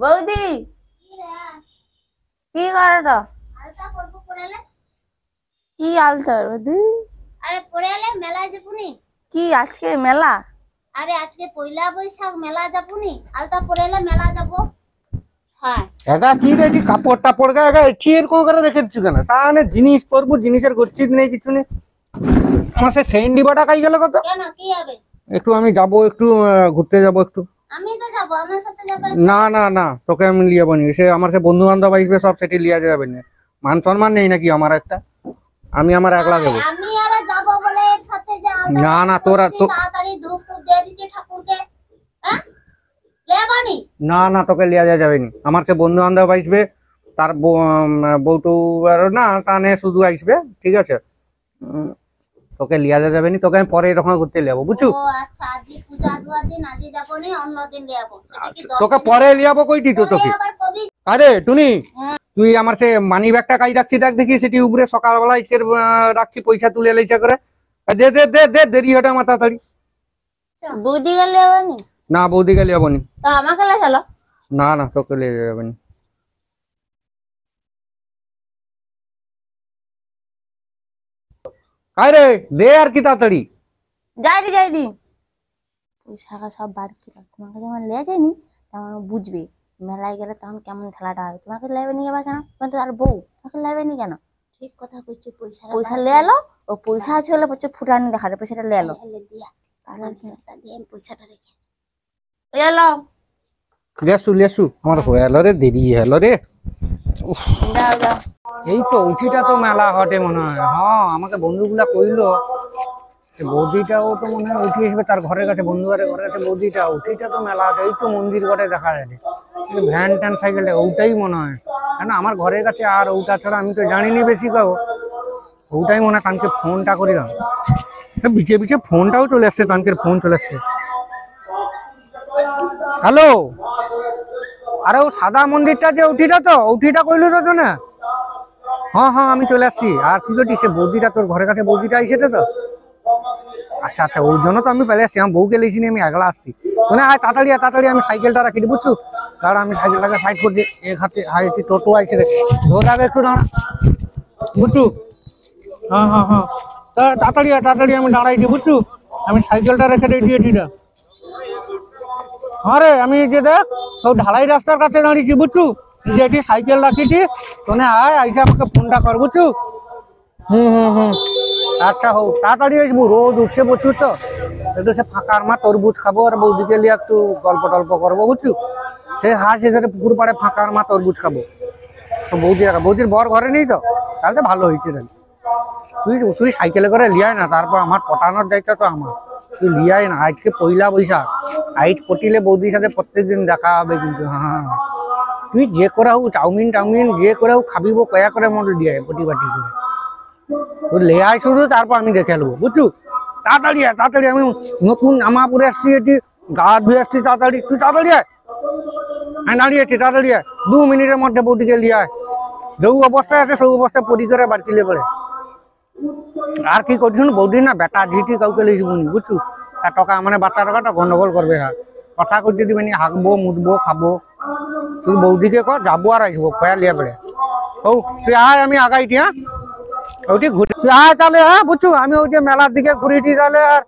বৌদি কি করো? আলতা করব পড়ালে। কি আলতা বৌদি? আরে পড়ালে মেলায় যাবুনি। কি আজকে মেলা? আরে আজকে পয়লা বৈশাখ মেলা যাবুনি, আলতা পড়ালে মেলা যাব। হ্যাঁ এগা কি রে কি কাপড় টাপড় গা এগা এটি এরকম করে রেখেছিস কেন? তাহলে জিনিস পরবো, জিনিসের গচ্ছিত নেই, কিছু নেই। আমার সে সেন্ট ডিবাটা কাই গেল কত? কেন কি হবে? একটু আমি যাব, একটু ঘুরতে যাব একটু। আমি তো যাব, আমার সাথে যাবে। না না না, তোকে আমি লিয়ে যাবো নি। সে আমার সে বন্ধু বান্ধব আসবে, সব সেটি লিয়ে যাবে না। মান সম্মান নেই নাকি আমার একটা? আমি আমার একলা যাবো। আমি আর যাব বলে একসাথে যে আলতা। না না, তোরা তো তাড়াতাড়ি ধূপ টুপ দিয়ে দিচ্ছি ঠাকুরকে। হ্যাঁ লেবানি। না না, তোকে লিয়ে যাবে নি। আমার সে বন্ধু বান্ধব আসবে, তার বউটু না টানে শুধু আসবে, ঠিক আছে? তোকে লিয়া যাবে নি, তোকে আমি পরে এরকম ঘুরতে লিয়াবো, বুঝছো? ও আচ্ছা, আজি পূজা দুয়ার দিন আজি যাব নি, অন্য দিন লিয়াবো। সেটা কি তোকে পরে লিয়াবো কইটি তো তোকে। আবার কবি? আরে টুনি, তুই আমার সে মানি ব্যাগটা কাই রাখছি দেখ দেখি, সেটি উপরে সকালবেলা আজকের রাখছি, পয়সা তুলে লেইছা করে। দে দে দে দে, দেরি হটা আমার তাড়াতাড়ি। বৌদি গেলে হবে নি? না, বৌদি গেলে যাবো নি। তো আমাকে লে চলো। না না, তোকে লিয়ে যাবে নি। কাই রে, দে আর কি তাড়াতাড়ি। যাইনি পয়সা সব বার করে তোমাকে যেমন লে যায়নি তেমন বুঝবে। মেলায় গেলে তখন কেমন খেলাটা হয়। তোমাকে লেবে নিয়ে যাবে কেন? তুমি তো আর বউ, তোমাকে লেবে নি কেন? ঠিক কথা কইছো, পয়সা পয়সা লে এলো, ও পয়সা আছে বলে প্রচুর ফুটানি দেখালে পয়সাটা লে এলো। হেলে দিয়া তাহলে একটা দিয়ে আমি পয়সাটা রেখে এলো লেসু লেসু, আমার হয়ে এলো রে, দেরি হলো রে। যাও যাও। এই তো উঠিটা তো মেলা হটে মনে হয়। হ্যাঁ, আমাকে বন্ধুগুলা কইলো সে বৌদিটাও তো মনে হয় উঠে আসবে, তার ঘরের কাছে, বন্ধু ঘরের কাছে বৌদিটা। উঠিটা তো মেলা হটে, এই তো মন্দির ঘরে দেখা যায় ভ্যান ট্যান সাইকেলটা, ওটাই মনে হয়। কেন আমার ঘরের কাছে আর ওটা ছাড়া আমি তো জানিনি বেশি কাউ। ওটাই মনে হয়। কানকে ফোনটা করিলাম, বিচে বিচে ফোনটাও চলে আসছে, কানকের ফোন চলে আসছে। হ্যালো, আরে ও সাদা মন্দিরটা যে উঠিটা, তো উঠিটা কইলো তো না? হ্যাঁ হ্যাঁ, আমি চলে আসছি। আর কি করছি, সে বৌদিটা তোর ঘরের কাছে বৌদিটা আইসেছে তো। আচ্ছা আচ্ছা, ওই জন্য তো আমি পেলে আসছি। আমার বউকে লেছি আমি একলা আসছি। মানে আয় তাড়াতাড়ি তাড়াতাড়ি, আমি সাইকেলটা রাখি বুঝছো? কারণ আমি সাইকেলটাকে সাইড করছি। এক হাতে হাইটি টোটো আইসে রে, ধরে আগে একটু দাঁড়া, বুঝছো? হ্যাঁ হ্যাঁ হ্যাঁ, তাড়াতাড়ি তাড়াতাড়ি আমি দাঁড়াইছি, বুঝছো? আমি সাইকেলটা রেখে দিয়েছি এটিটা। হ্যাঁ রে, আমি যে দেখ সব ঢালাই রাস্তার কাছে দাঁড়িয়েছি, বুঝছো? যেটি সাইকেল রাখিছি, তোনে আয় আইসে আমাকে ফোনটা কর, বুঝছো? হুম, আচ্ছা হোক, তাড়াতাড়ি আসবো। রোদ উঠছে প্রচুর, তো একটু সে ফাঁকার মা তরমুজ খাবো, আর বৌদিকে নিয়ে একটু গল্প টল্প করবো, বুঝছো? সে হাঁস এসে পুকুর পাড়ে ফাঁকার মা তরমুজ খাবো। তো বৌদির বর ঘরে নেই তো, তাহলে তো ভালো হয়েছে। তুই তুই সাইকেলে করে লিয়ায় না, তারপর আমার পটানোর দায়িত্ব তো আমার। তুই লিয়ায় না, আজকে পয়লা বৈশাখ, আইট পটিলে বৌদির সাথে প্রত্যেকদিন দেখা হবে কিন্তু। হ্যাঁ, তুই যে করে হোক চাউমিন টাউমিন যে করে হোক খাবিব, কয়া করে মনে দিয়ে পটি বাটি করে তুই লে আয় শুধু, তারপর আমি দেখে নেবো, বুঝছু? তাড়াতাড়ি আয় তাড়াতাড়ি, আমি নতুন জামা পরে আসছি, এটি গা ধুয়ে আসছি, তাড়াতাড়ি তুই তাড়াতাড়ি আয়। হ্যাঁ দাঁড়িয়ে আছি, তাড়াতাড়ি আয়, 2 মিনিটের মধ্যে বৌদিকে লিয়ে আয়। যে অবস্থায় আছে সেই অবস্থায় পরি করে বাড়ছিলে পড়ে। আর কি করছুন, বৌদি না বেটা ঝিটি কাউকে লিখবনি, বুঝছু? তার টাকা মানে বাচ্চা টাকাটা গন্ডগোল করবে। হ্যাঁ, কথা করতে দিবেনি, হাঁকবো মুতবো খাবো। তুই বৌদিকে কর যাবো আর আসবো, কয়া লিয়ে পড়ে। ও তুই আয়, আমি আগাইটি। হ্যাঁ ওইটি ঘুরে তুই আয় তাহলে। হ্যাঁ বুঝছু, আমি ওই যে মেলার দিকে ঘুরিটি তাহলে। আর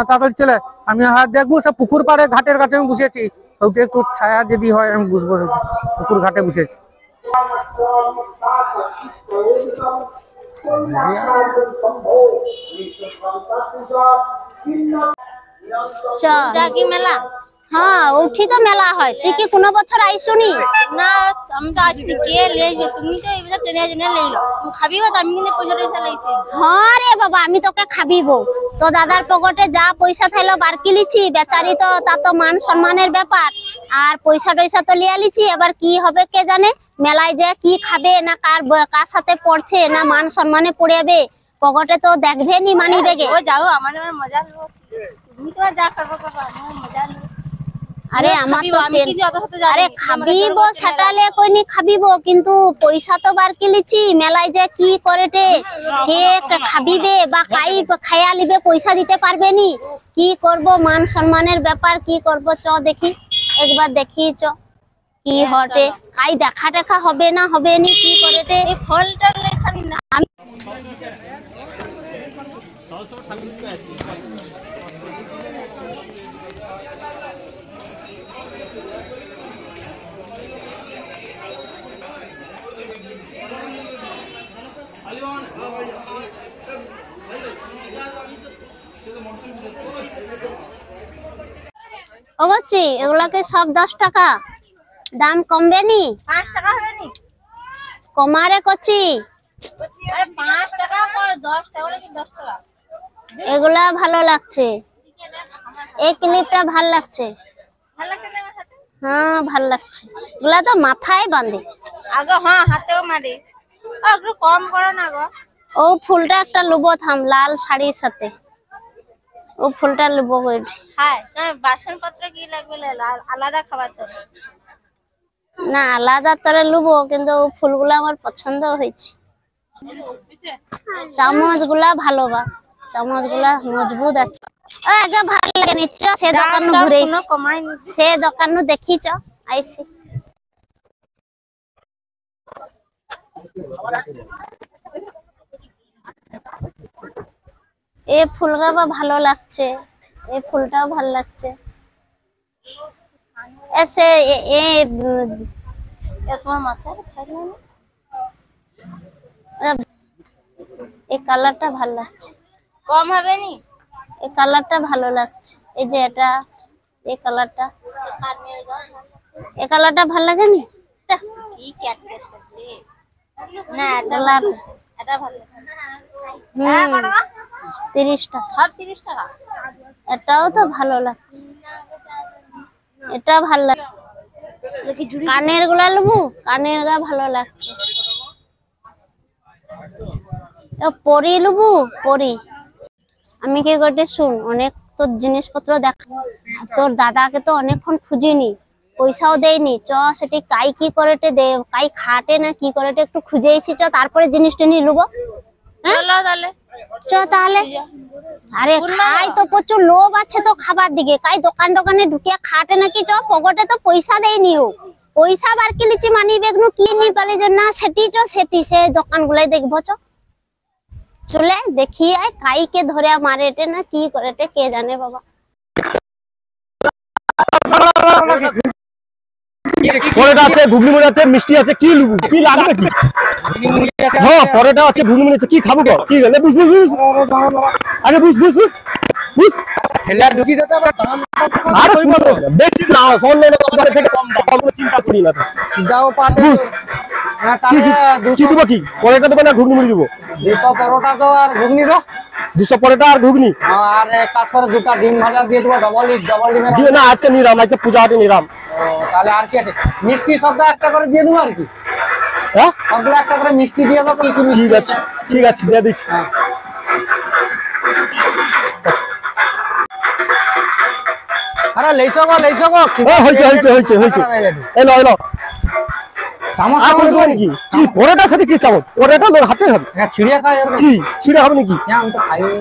তাড়াতাড়ি চলে আমি দেখবো সব পুকুর পাড়ে ঘাটের কাছে আমি বসেছি। ওইটা একটু ছায়া যদি হয় আমি বুঝবো, পুকুর ঘাটে বসেছি। কি মেলা? হ্যাঁ উঠি তো মেলা হয়। তুই কি কোনো বছর আইসুনি? না আমি তো আজকে কে লে আসবে? তুমি তো এইবার ট্রেনে জেনে লইলো, তুমি খাবি তো আমি কিন্তু পয়সা টয়সা লইছি। হ্যাঁ রে বাবা, আমি তোকে খাবিব। তো দাদার পকেটে যা পয়সা থাইলো বারকি লিছি, বেচারি তো তা তো মান সম্মানের ব্যাপার। আর পয়সা টয়সা তো লিয়া লিছি, এবার কি হবে কে জানে। মেলায় যে কি খাবে না কার সাথে পড়ছে না মান সম্মানে পড়ে যাবে, পকেটে তো দেখবে নি মানি বেগে। ও যাও, আমার মজা হলো। তুমি তো যা করবো করবো, আমার মজা হলো। আরে আমার তো আমি কি অত হতে যাবো? আরে খাবিব সেটালে কইনি খাবিব, কিন্তু পয়সা তো বারকি লিছি। মেলায় যে কি করেটে কে খাবিবে বা খাইয়া লিবে, পয়সা দিতে পারবে নি। কি করব, মান সম্মানের ব্যাপার, কি করব। চ দেখি একবার দেখি, চ কি হটে কাই দেখা টেকা হবে না হবে নি কি করে এই ফলটা লেখানি না আমি ওগোচ্ছি এগুলাকে সব 10 টাকা দাম কমবে নি 5 টাকা হবে নি কমারে কচি আরে 5 টাকা কর 10 টাকা বলে কি 10 টাকা এগুলা ভালো লাগছে এই ক্লিপটা ভালো লাগছে ভালো লাগছে তোমার সাথে হ্যাঁ ভালো লাগছে এগুলা তো মাথায় বাঁধে আগে হ্যাঁ হাতেও মারি একটু কম করো না গো ও ফুলটা একটা লুবো থাম লাল শাড়ির সাথে ও ফুলটা লুবো কই হ্যাঁ তোমার বাসনপত্র কি লাগবে আলাদা খাবার তো না আলাদা তরে লুবো কিন্তু ও ফুলগুলা আমার পছন্দ হয়েছে চামচ গুলা ভালো বা চামচ গুলা মজবুত আছে আগে ভালো লাগে নিচ্ছ সে দোকান ঘুরে কমাই নি সে দোকান দেখিছ আইসি এ ফুলগা বা ভালো লাগছে এই ফুলটাও ভালো লাগছে এসে তোমার মাথায় থাকলো না এই কালারটা ভালো লাগছে কম হবে নি এই কালারটা ভালো লাগছে এই যে এটা এই কালারটা এই কালারটা ভালো লাগে নি কি ক্যাট ক্যাট করছে না কালার এটা ভালো হ্যাঁ কত টাকা 30 টাকা সব 30 টাকা এটাও তো ভালো লাগছে এটা ভালো লাগছে কানের গুলা লবো কানের গা ভালো লাগছে পরি লবো পরি আমি কি করতে শুন অনেক তোর জিনিসপত্র দেখ তোর দাদাকে তো অনেকক্ষণ খুঁজিনি পয়সাও দেয়নি চ সেটি কাই কি করে দে কাই খাটে না কি করে একটু খুঁজে এসি চ তারপরে জিনিসটা নিয়ে লুবো চলো তাহলে চ তাহলে আরে খাই তো প্রচুর লোভ আছে তো খাবার দিকে কাই দোকান দোকানে ঢুকিয়া খাটে নাকি চ পকেটে তো পয়সা দেয়নি ও পয়সা বার কি লিচি মানি ব্যাগ নু কি নি পারে যে না সেটি চ সেটি সে দোকান গুলাই দেখবো চ চলে দেখি আয় কাইকে ধরে মারেটে না কি করেটে কে জানে বাবা পরেটা আছে ঘুগনি মুড়ি আছে মিষ্টি আছে কি লুবু কি লাগবে কি হ্যাঁ পরেটা আছে ঘুগনি মুড়ি আছে কি খাবো গো কি গেলে বুঝ বুঝ বুঝ আগে বুঝ বুঝ বুঝ বুঝ হেলা ঢুকি দিতে হবে দাম আর বেশি না অনলাইনে কম দামে থেকে কম দাম কোনো চিন্তা করি না তো সিধাও পাতে বুঝ হ্যাঁ কি তাহলে কি দিব কি পরেটা দেব না ঘুগনি মুড়ি দিব 200 পরোটা তো আর ঘুগনি দাও 200 পরেটা আর ঘুগনি আর কাঠর দুটো ডিম ভাজা দিয়ে দেবো ডবল ডিমের দিয়ে না আজকে নিরাম আজকে পূজা হাটে নিরাম ও তাহলে আর কি আছে মিষ্টি সবটা একটা করে দিয়ে দেবো আর কি হ্যাঁ সবগুলো একটা করে মিষ্টি দিয়ে দাও কি কি মিষ্টি ঠিক আছে দিয়ে দিচ্ছি হ্যাঁ আরে লেইছো গো হইছে এলো এলো চামচ আর কোনো দোকানে কি কি পরেটার সাথে কি চামচ পরেটা লোক হাতে হবে ছিড়িয়ে খাই আর কি ছিড়ে হবে নাকি হ্যাঁ আমি তো খাইনি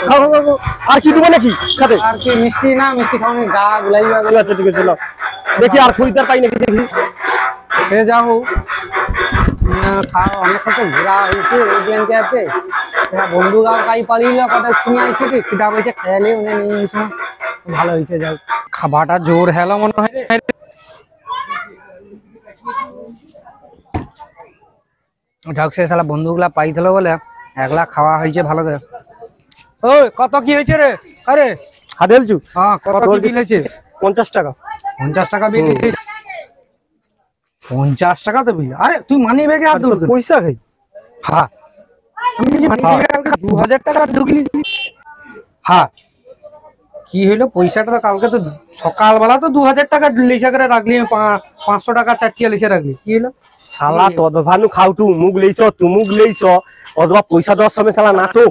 খাও খাও, খাও। আর কি দেবো নাকি সাথে আর কি মিষ্টি না মিষ্টি খাওয়ানি গা গুলাই ঠিক আছে চলো দেখি আর খরিদ্দার পাই নাকি দেখি সে যাও অনেক তো ঘোরা হয়েছে ওদিনকে আছে বন্ধু গাই পালিল কটা কিনে আইসি কি খিদা পেয়েছে খেয়ালে উনি নিয়ে গেছিল ভালো হয়েছে যাও খাবারটা জোর হেলো মনে হয় যাক সে শালা বন্ধুগুলা পাইছিল বলে একলা খাওয়া হয়েছে ভালো করে ওই কত কি হয়েছে রে আরে হাতে হেলছু হ্যাঁ কত কি বিল হয়েছে 50 টাকা 50 টাকা বিল হয়েছে 50 টাকা তো বিল আরে তুই মানি ব্যাগে হাত ধর পয়সা খাই হ্যাঁ আমি যে মানি ব্যাগে কালকে 2000 টাকা ঢুকলি হ্যাঁ কি হলো পয়সাটা তো কালকে তো সকালবেলা তো 2000 টাকা লিসা করে রাখলি 500 টাকা চাটিয়া লিসা রাখলি কি হলো শালা তদভানু খাউটু মুগ লেইছ অথবা পয়সা দেওয়ার সময় শালা নাটো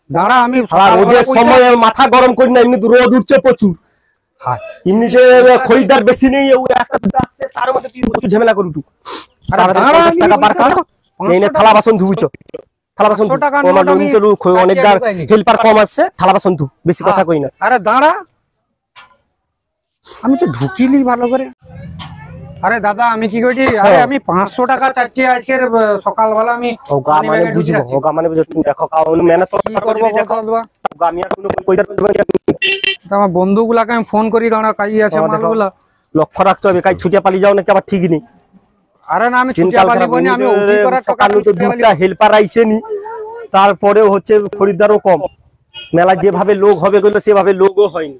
দাঁড়া আমি শালা রোদের সময় মাথা গরম করি না এমনি রোদ উঠছে প্রচুর হ্যাঁ এমনিতে খরিদ্দার বেশি নেই ও একটা দুটো আসছে তার মধ্যে তুই প্রচুর ঝামেলা করু তুই দাঁড়া, 50 টাকা বার কর এই নে থালা বাসন ধুইছ থালা বাসন ধু 500 টাকা আমার নোট আমি লোন তো অনেক চাটিয়া ঢুকাইনি। হেল্পার কম আছে থালা বাসন ধু বেশি কথা কই না আরে দাঁড়া আমি তো ঢুকিলি ভালো করে আরে দাদা আমি কি করছি, আরে আমি 500 টাকা চাচ্ছি আজকের সকালবেলা আমি ওগা মানে বুঝবো, ওগা মানে বুঝো, তুমি দেখো কাউন ম্যানেজ করবো ওগা আমি আর কোনো পয়সা দেব না। আমার বন্ধুগুলাকে আমি ফোন করি, দাঁড়া কাজই আছে মালগুলা। লক্ষ্য রাখতে হবে, কাজ ছুটিয়া পালিয়ে যাও নাকি আবার ঠিক নেই। আরে না আমি ছুটিয়া পালিব না, আমি ওটি করার টাকা সকালে তো দুটা হেল্পার আইছেনি, তারপরেও হচ্ছে খরিদ্দারও কম। মেলা যেভাবে লোক হবে গেল সেভাবে লোকও হয়নি।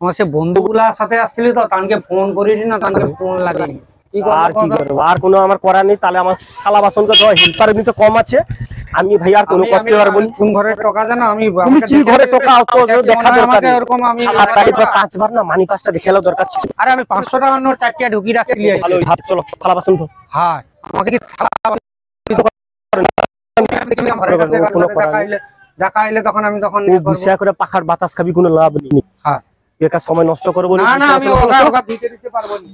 আমার সে বন্ধুগুলার সাথে আসছিলি তো, তানকে ফোন করিনি না, তানকে ফোন লাগেনি। কি আর কি করবো করবো, আর কোনো আমার করার নেই। তাহলে আমার থালা বাসন তো হেল্পার এমনিতে কম আছে, আমি ভাই আর কোনো করতে পারবো না। কোন ঘরে টাকা জানো আমি, তুমি কি ঘরে টাকা অত দেখা দরকার নেই। এরকম আমি পাঁচবার না মানি পাঁচটা দেখে এলো দরকার ছিল। আরে আমি 500 টাকার নোট চারটিয়া ঢুকি রাখলি। ভালো হাত চলো থালা বাসন তো। হ্যাঁ আমাকে কি থালা কোনো করার নেই। দেখা আইলে তখন আমি তখন ও গুছিয়া করে পাখার বাতাস খাবি, কোনো লাভ নেই। হ্যাঁ বেকার সময় নষ্ট করবো না না, আমি ওগা দিতে পারবো না,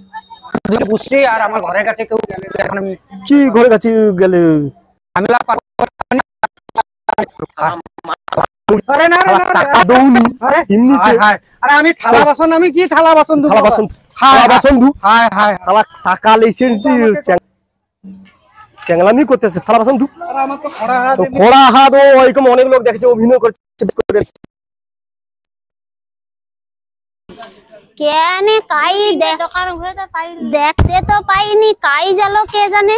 তুমি বুঝছি। আর আমার ঘরের কাছে কেউ গেলে এখন আমি কি ঘরে কাছে গেলে আমি আরে না না টাকা দৌনি এমনিতে। আরে আমি থালা বাসন, আমি কি থালা বাসন ধুবো? থালা বাসন, থালা বাসন ধু। হায় হায় থালা টাকা লেছেন চ্যাংলামি করতেছে, থালা বাসন ধু। আরে আমার তো খরা হাত তো খোড়া হাত, ও এরকম অনেক লোক দেখেছে অভিনয় করছে। কেন কাই দোকান ঘুরে তো পাই, দেখতে তো পাইনি, কাই জালো কে জানে।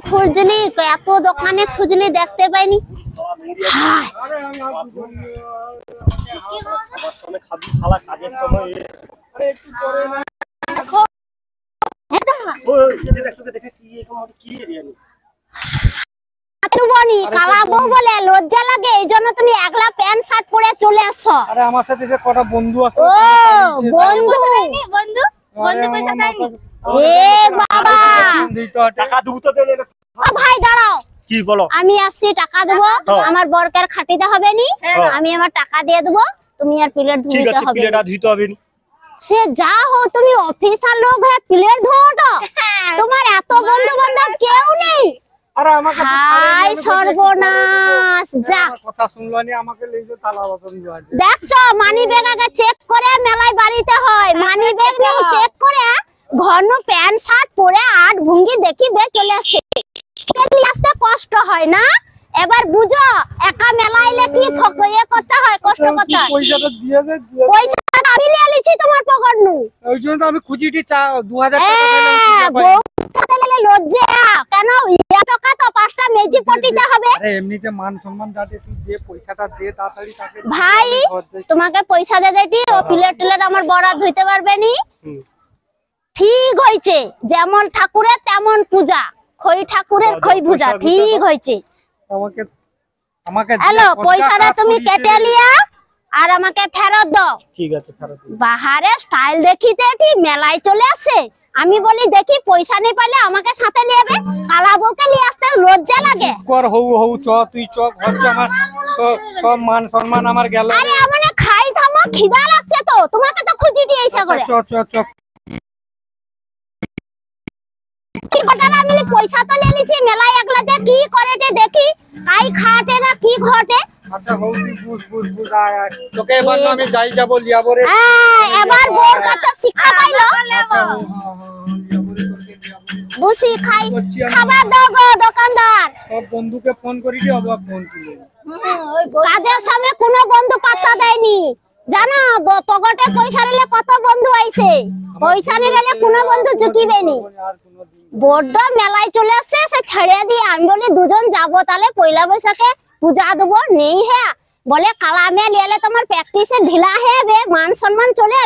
খুঁজলি এত দোকানে খুঁজলি দেখতে পাইনি। হায়, বনি কালা বউ বলে লজ্জা লাগে, এই জন্য তুমি একলা প্যান্ট শার্ট পরে চলে আসছো। আরে আমার সাথে যে কটা বন্ধু আছে, ও বন্ধু বন্ধু বন্ধু পয়সা দেয়নি। এ বাবা, টাকা দেবো তো দেবে না। ও ভাই দাঁড়াও, কি বলো? আমি আসছি টাকা দেবো, আমার বরকার খাটিতে হবে নি, আমি আমার টাকা দিয়ে দেবো, তুমি আর প্লেট ঠিক ধুইতে আছে, হবে। প্লেটটা ধুইতে হবে না। সে যা হো, তুমি অফিসার লোক হয়ে প্লেট ধোটো, তোমার এত বন্ধু বান্ধব কেউ নেই। আরে আমাকে হাই সর্বনাশ, যা কথা শুনলো নি, আমাকে লেগে থালা বাসন ধোয়া। দেখছো মানি ব্যাগ আগে চেক করে মেলায় বাড়িতে হয়, মানি ব্যাগ নেই চেক করে ঘন প্যান্ট শার্ট পরে আট ভঙ্গি দেখি বে চলে আসছে, আসতে কষ্ট হয় না? এবার বুঝো একা মেলা এলে কি ইয়ে করতে হয়, কষ্ট করতে হয়। পয়সাটা দিয়ে দে, পয়সা আমি নিয়ে লিছি তোমার পকেট নু, ওই জন্য তো আমি খুঁজিটি 2000 টাকা দিলাম। লজ্জা কেন? টাকা তো 5টা মেজি পটিতে হবে। আরে এমনিতে মান সম্মান যাতে তুই যে পয়সাটা দে তাড়াতাড়ি তাকে ভাই তোমাকে পয়সা দে দেটি, ও প্লেট টিলেট আমার বরাত হইতে পারবে নি। ঠিক হয়েছে, যেমন ঠাকুরের তেমন পূজা, খই ঠাকুরের খই পূজা, ঠিক হয়েছে। আমাকে আমাকে হ্যালো, পয়সাটা তুমি কেটে লিয়া আর আমাকে ফেরত দাও। ঠিক আছে, ফেরত দিন। বাহারে স্টাইল দেখিতে এটি মেলায় চলে আসে, আমি বলি দেখি পয়সা নেই পাইলে আমাকে সাথে নিয়ে যাবে, কালা বউকে নিয়ে আসতে লজ্জা লাগে। কর হউ হউ চ, তুই চ ঘর চ, আমার সব মান সম্মান আমার গেল। আরে আমানে খাই থামো, খিদা লাগছে তো, তোমাকে তো খুঁজি দিয়েছে করে। চ চ চ। কি ঘটনা, আমি পয়সা তো নিয়ে নিছি, মেলায় একলা যে কি করে দেখি, কাই খাটে না কি ঘটে। আচ্ছা হউ, তুই বুঝ আয় আয়, তোকে এবার না আমি যাই যাব লিয়াবো রে। এবার বোর কাছে শিক্ষা পাইলো, বুঝি খাই খাবার দাও গো দোকানদার। সব বন্ধুকে ফোন করি কি অবাক ফোন তুলে। কাজের সময় কোনো বন্ধু পাত্তা দেয়নি, জানো পকেটে পয়সা নিলে কত বন্ধু আইছে, পয়সা নিলে কোনো বন্ধু ঝুঁকিবে নি। বড্ড মেলায় চলে আসছে, সে ছেড়ে দিয়ে আমি বলি দুজন যাবো তাহলে পয়লা বৈশাখে পূজা দেবো, নেই হ্যাঁ বলে কালা মেয়ে লিয়ালে তোমার প্র্যাকটিসে ঢিলা হবে, মান সম্মান চলে